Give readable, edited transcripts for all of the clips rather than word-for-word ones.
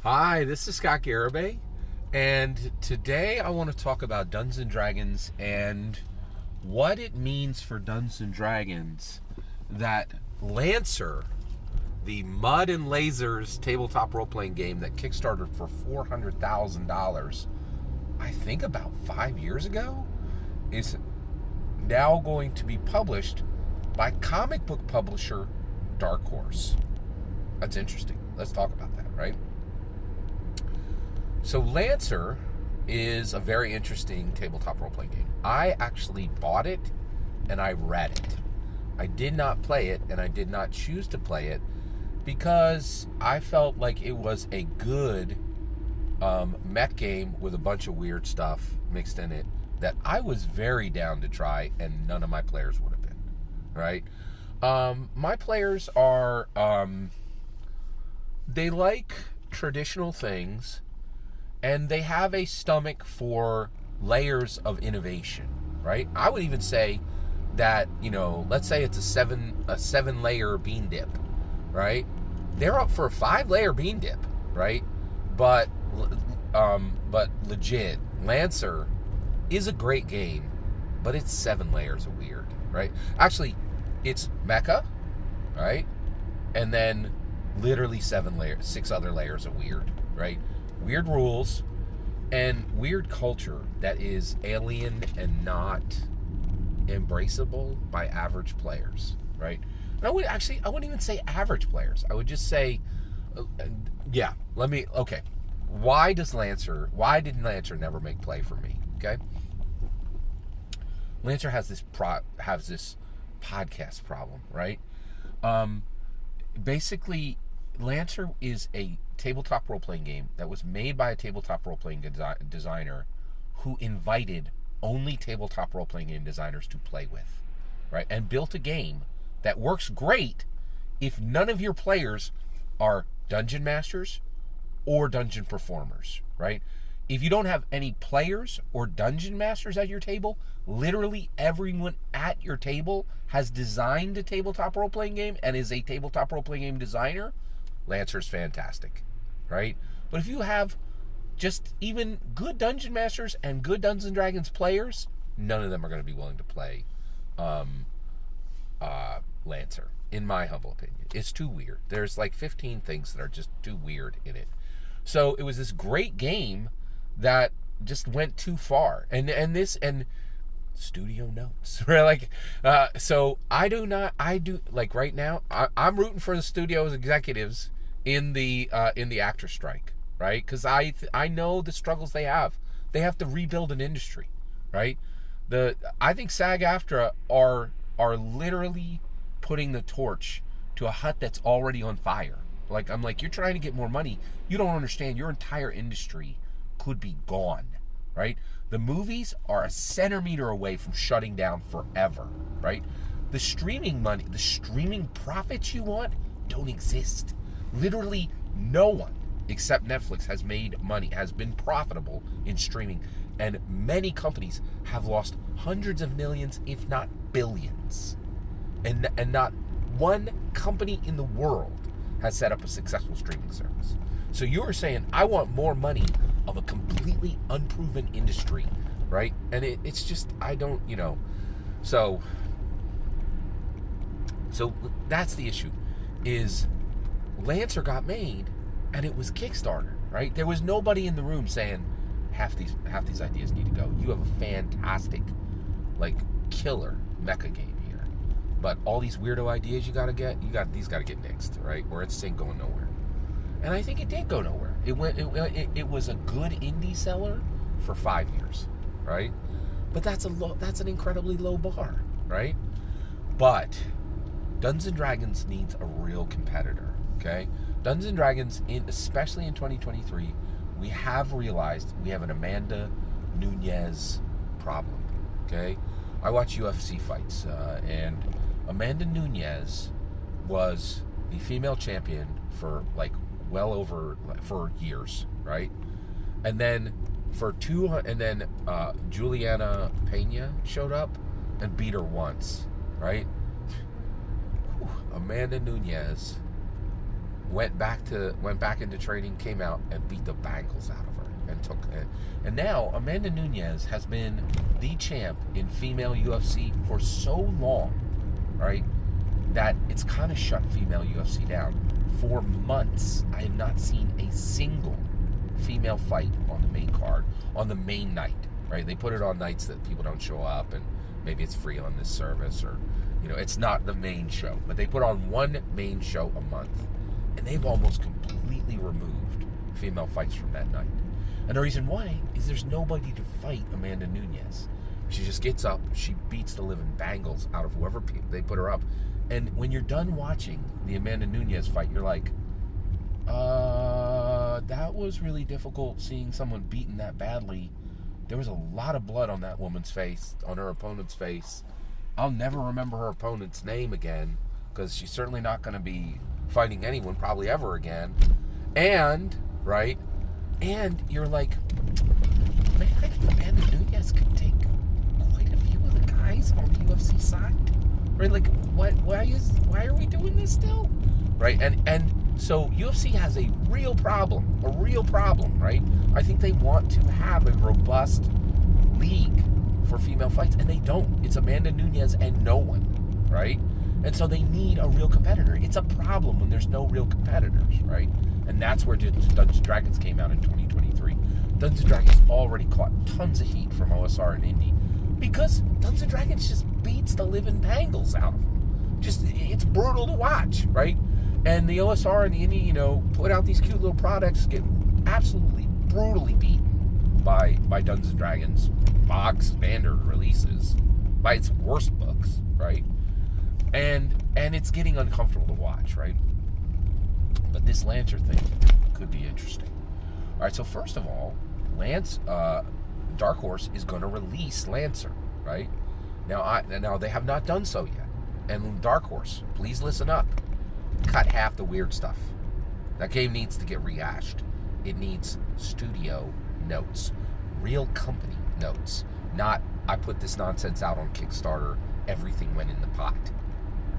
Hi, this is Scott Garibay, and today I want to talk about Dungeons and Dragons and what it means for Dungeons and Dragons that Lancer, the Mud and Lasers tabletop role-playing game that kickstarted for $400,000, I think about 5 years ago, is now going to be published by comic book publisher Dark Horse. That's interesting. Let's talk about that, right? So Lancer is a very interesting tabletop role-playing game. I actually bought it and I read it. I did not play it and I did not choose to play it because I felt like it was a good mech game with a bunch of weird stuff mixed in it that I was very down to try, and none of my players would have been, right? My players are, they like traditional things, and they have a stomach for layers of innovation, right? I would even say that, let's say it's a seven layer bean dip, right? They're up for a 5-layer bean dip, right? But legit, Lancer is a great game, but it's 7 layers of weird, right? Actually, it's mecha, right? And then literally 6 other layers of weird, right? Weird rules and weird culture that is alien and not embraceable by average players, right? And I wouldn't even say average players. I would just say, okay. Why didn't Lancer never make play for me? Okay. Lancer has this podcast problem, right? Basically, Lancer is a tabletop role-playing game that was made by a tabletop role-playing designer who invited only tabletop role-playing game designers to play with, right? And built a game that works great if none of your players are dungeon masters or dungeon performers, right? If you don't have any players or dungeon masters at your table, literally everyone at your table has designed a tabletop role-playing game and is a tabletop role-playing game designer, Lancer's fantastic, right? But if you have just even good dungeon masters and good Dungeons and Dragons players, none of them are going to be willing to play Lancer, in my humble opinion. It's too weird. There's like 15 things that are just too weird in it. So it was this great game that just went too far, and studio notes, right? So right now I'm rooting for the studio's executives in the actor strike, right? Because I know the struggles they have. They have to rebuild an industry, right? I think SAG-AFTRA are literally putting the torch to a hut that's already on fire. I'm like, you're trying to get more money. You don't understand. Your entire industry could be gone, right? The movies are a centimeter away from shutting down forever, right? The streaming money, the streaming profits you want don't exist. Literally no one except Netflix has made money, has been profitable in streaming, and many companies have lost hundreds of millions, if not billions. And not one company in the world has set up a successful streaming service. So you're saying, I want more money of a completely unproven industry, right? And it's just, I don't, So that's the issue, is Lancer got made and it was Kickstarter, right? There was nobody in the room saying, half these ideas need to go. You have a fantastic, killer mecha game here. But all these weirdo ideas these got to get nixed, right? Or it's ain't going nowhere. And I think it did go nowhere. It was a good indie seller for 5 years, right? But that's an incredibly low bar, right? But Dungeons and Dragons needs a real competitor, okay? Dungeons and Dragons, especially in 2023, we have realized we have an Amanda Nunes problem, okay? I watch UFC fights, and Amanda Nunes was the female champion for for years, right? And then Juliana Pena showed up and beat her once, right? Amanda Nunes went back into training, came out and beat the bangles out of her, and took it. And now Amanda Nunes has been the champ in female UFC for so long, right, that it's kind of shut female UFC down. For months, I have not seen a single female fight on the main card, on the main night, right? They put it on nights that people don't show up, and maybe it's free on this service, or, you know, it's not the main show, but they put on one main show a month, and they've almost completely removed female fights from that night. And the reason why is there's nobody to fight Amanda Nunes. She just gets up, she beats the living bangles out of whoever they put her up. And when you're done watching the Amanda Nunes fight, you're like, that was really difficult seeing someone beaten that badly. There was a lot of blood on that woman's face, on her opponent's face. I'll never remember her opponent's name again, because she's certainly not going to be fighting anyone probably ever again. And, right, and you're like, man, I think Amanda Nunes could take quite a few of the guys on the UFC side. Right, like, why are we doing this still? Right, and so UFC has a real problem, right? I think they want to have a robust league for female fights, and they don't. It's Amanda Nunes and no one, right? And so they need a real competitor. It's a problem when there's no real competitors, right? And that's where Dungeons & Dragons came out in 2023. Dungeons & Dragons already caught tons of heat from OSR and Indy, because Dungeons & Dragons just beats the living bangles out of them. Just, it's brutal to watch, right? And the OSR and the Indy, you know, put out these cute little products, get absolutely brutally beaten by Dungeons & Dragons bog standard releases, by its worst books, right? And it's getting uncomfortable to watch, right? But this Lancer thing could be interesting. All right, so first of all, Dark Horse is going to release Lancer, right? Now they have not done so yet. And Dark Horse, please listen up. Cut half the weird stuff. That game needs to get rehashed. It needs studio notes, real company notes, not I put this nonsense out on Kickstarter, everything went in the pot.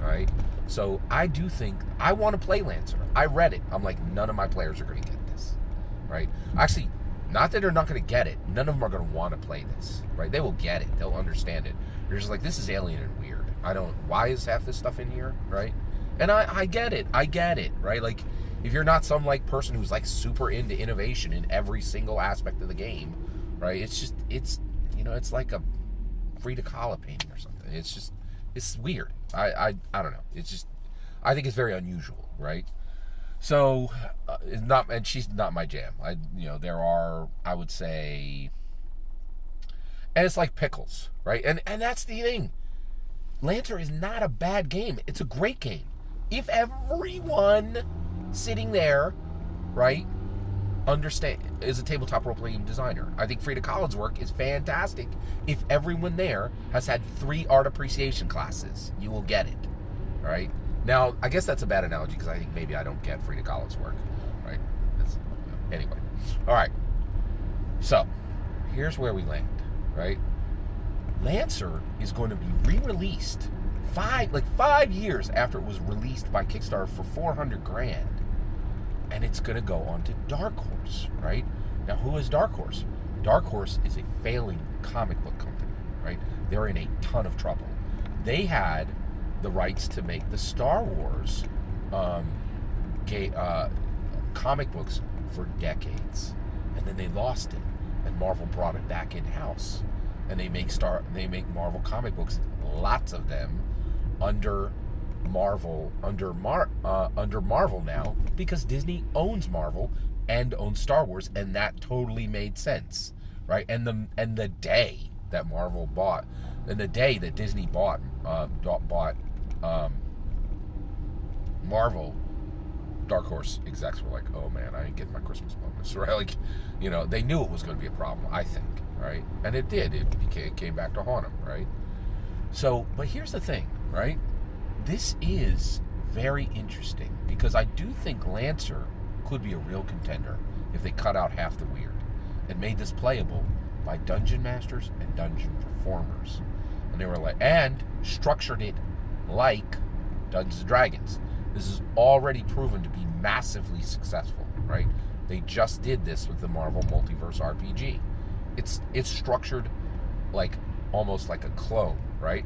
All right? So I do think I want to play Lancer. I read it. I'm like, none of my players are going to get this, right? Actually, not that they're not going to get it. None of them are going to want to play this, right? They will get it. They'll understand it. They're just like, this is alien and weird. Why is half this stuff in here, right? And I get it. I get it, right? Like, if you're not some, like, person who's, like, super into innovation in every single aspect of the game, right? It's like a Frida Kahlo painting or something. It's weird. I don't know. It's just, I think it's very unusual, right? So, and she's not my jam. There are, I would say, and it's like pickles, right? And that's the thing. Lancer is not a bad game. It's a great game. If everyone sitting there, right, is a tabletop role-playing designer. I think Frida Kahlo's work is fantastic. If everyone there has had 3 art appreciation classes, you will get it, right? Now, I guess that's a bad analogy because I think maybe I don't get Frida Kahlo's work, right? Anyway. All right. So, here's where we land, right? Lancer is going to be re-released 5 years after it was released by Kickstarter for $400,000, and it's going to go on to Dark Horse, right? Now, who is Dark Horse? Dark Horse is a failing comic book company, right? They're in a ton of trouble. They had the rights to make the Star Wars comic books for decades, and then they lost it, and Marvel brought it back in house, and they make Marvel comic books, lots of them, under Marvel now, because Disney owns Marvel and owns Star Wars, and that totally made sense, right? And the day that Marvel bought, and the day that Disney bought Marvel, Dark Horse execs were like, oh man, I ain't getting my Christmas bonus, right? Like, they knew it was going to be a problem, I think, right? And it did. It came back to haunt them, right? So, but here's the thing, right? This is very interesting because I do think Lancer could be a real contender if they cut out half the weird and made this playable by dungeon masters and dungeon performers. And they were like, and structured it like Dungeons & Dragons. This is already proven to be massively successful, right? They just did this with the Marvel Multiverse RPG. It's structured like almost like a clone, right?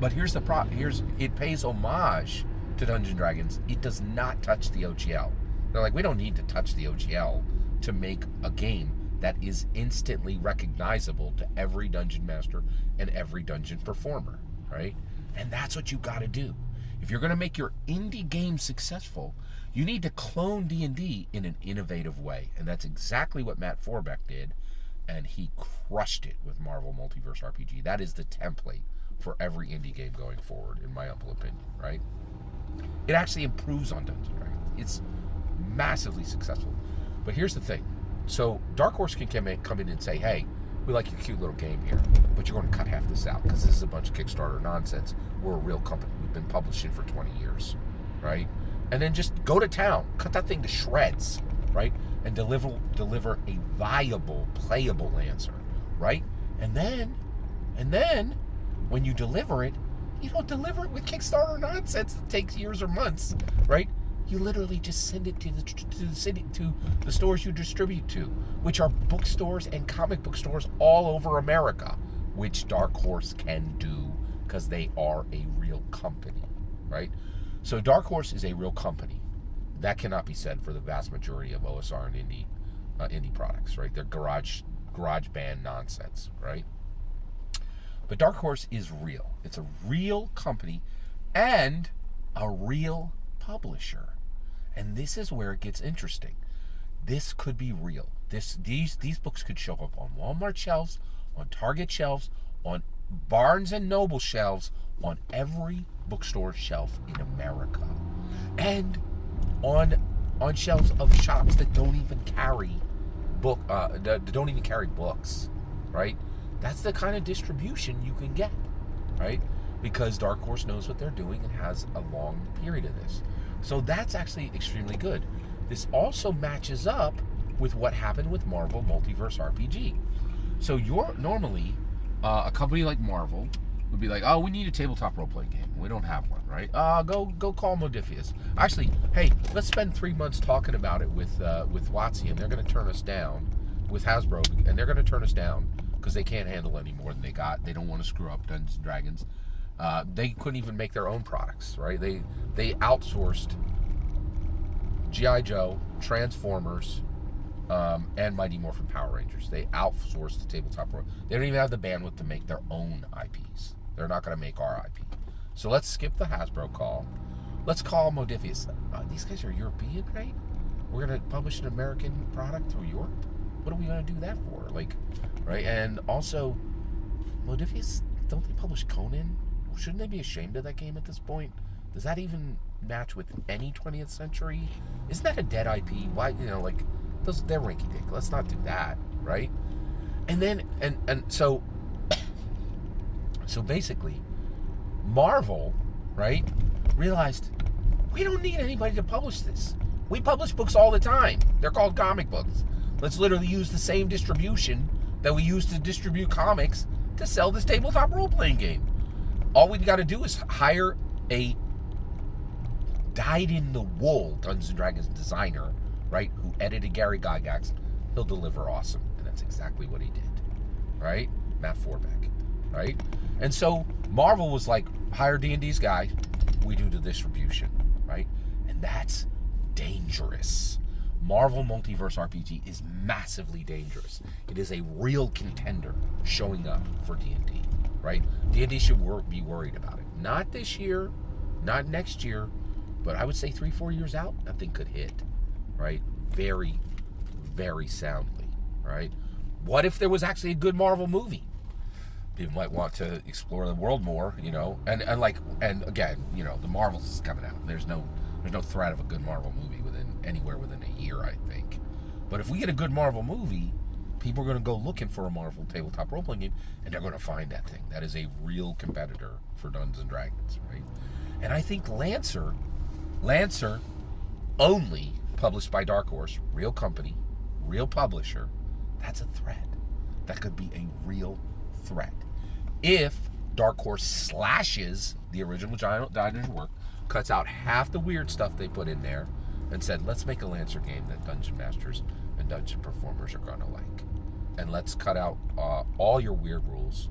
But here's the problem. It pays homage to Dungeons & Dragons. It does not touch the OGL. They're like, we don't need to touch the OGL to make a game that is instantly recognizable to every dungeon master and every dungeon performer, right? And that's what you got to do. If you're going to make your indie game successful, you need to clone D&D in an innovative way. And that's exactly what Matt Forbeck did, and he crushed it with Marvel Multiverse RPG. That is the template for every indie game going forward, in my humble opinion, right? It actually improves on Dungeons & Dragons. It's massively successful. But here's the thing. So Dark Horse can come in and say, hey, we like your cute little game here, but you're going to cut half this out because this is a bunch of Kickstarter nonsense. We're a real company. We've been publishing for 20 years, right? And then just go to town, cut that thing to shreds, right? And deliver a viable, playable answer, right? And then, when you deliver it, you don't deliver it with Kickstarter nonsense that takes years or months, right? You literally just send it to the city, to the stores you distribute to, which are bookstores and comic book stores all over America, which Dark Horse can do because they are a real company, right? So Dark Horse is a real company. That cannot be said for the vast majority of OSR and indie products, right? They're garage band nonsense, right? But Dark Horse is real. It's a real company and a real publisher. And this is where it gets interesting. This could be real. These books could show up on Walmart shelves, on Target shelves, on Barnes and Noble shelves, on every bookstore shelf in America, and on shelves of shops that don't even carry books, right? That's the kind of distribution you can get, right? Because Dark Horse knows what they're doing and has a long period of this. So that's actually extremely good. This also matches up with what happened with Marvel Multiverse RPG. So you're normally a company like Marvel would be like, oh, we need a tabletop role-playing game. We don't have one, right? Go call Modiphius. Actually, hey, let's spend 3 months talking about it with WotC, and they're going to turn us down with Hasbro, and they're going to turn us down because they can't handle any more than they got. They don't want to screw up Dungeons & Dragons. They couldn't even make their own products, right? They outsourced G.I. Joe, Transformers, and Mighty Morphin Power Rangers. They outsourced the tabletop role. They don't even have the bandwidth to make their own IPs. They're not going to make our IP. So let's skip the Hasbro call. Let's call Modiphius. These guys are European, right? We're going to publish an American product through Europe? What are we going to do that for? Like, right? And also, Modiphius, don't they publish Conan? Shouldn't they be ashamed of that game at this point? Does that even match with any 20th century? Isn't that a dead IP? Why, they're rinky dink. Let's not do that, right? And then, and so basically, Marvel, right, realized we don't need anybody to publish this. We publish books all the time. They're called comic books. Let's literally use the same distribution that we use to distribute comics to sell this tabletop role-playing game. All we got to do is hire a dyed-in-the-wool Dungeons & Dragons designer, right, who edited Gary Gygax. He'll deliver awesome. And that's exactly what he did, right? Matt Forbeck, right? And so Marvel was like, hire D&D's guy. We do the distribution, right? And that's dangerous. Marvel Multiverse RPG is massively dangerous. It is a real contender showing up for D&D, right? D&D should be worried about it. Not this year, not next year, but I would say 3-4 years out, that thing could hit, right? Very, very soundly, right? What if there was actually a good Marvel movie? People might want to explore the world more, and again, the Marvels is coming out. There's no threat of a good Marvel movie anywhere within a year, I think. But if we get a good Marvel movie, people are going to go looking for a Marvel tabletop role-playing game, and they're going to find that thing. That is a real competitor for Dungeons & Dragons, right? And I think Lancer, only published by Dark Horse, real company, real publisher, that's a threat. That could be a real threat. If Dark Horse slashes the original Dynasty work cuts out half the weird stuff they put in there, and said, let's make a Lancer game that dungeon masters and dungeon performers are going to like. And let's cut out all your weird rules,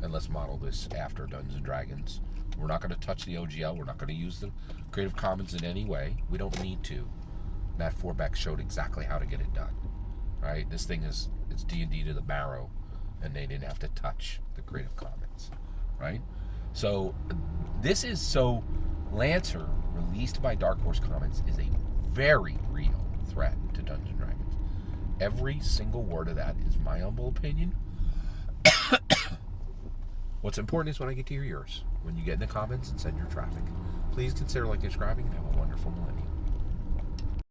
and let's model this after Dungeons & Dragons. We're not going to touch the OGL. We're not going to use the Creative Commons in any way. We don't need to. Matt Forbeck showed exactly how to get it done. Right? This thing it's D&D to the marrow, and they didn't have to touch the Creative Commons. Right? So Lancer, released by Dark Horse Comics, is a very real threat to Dungeons & Dragons. Every single word of that is my humble opinion. What's important is when I get to hear yours. When you get in the comments and send your traffic. Please consider liking and subscribing, and have a wonderful millennium.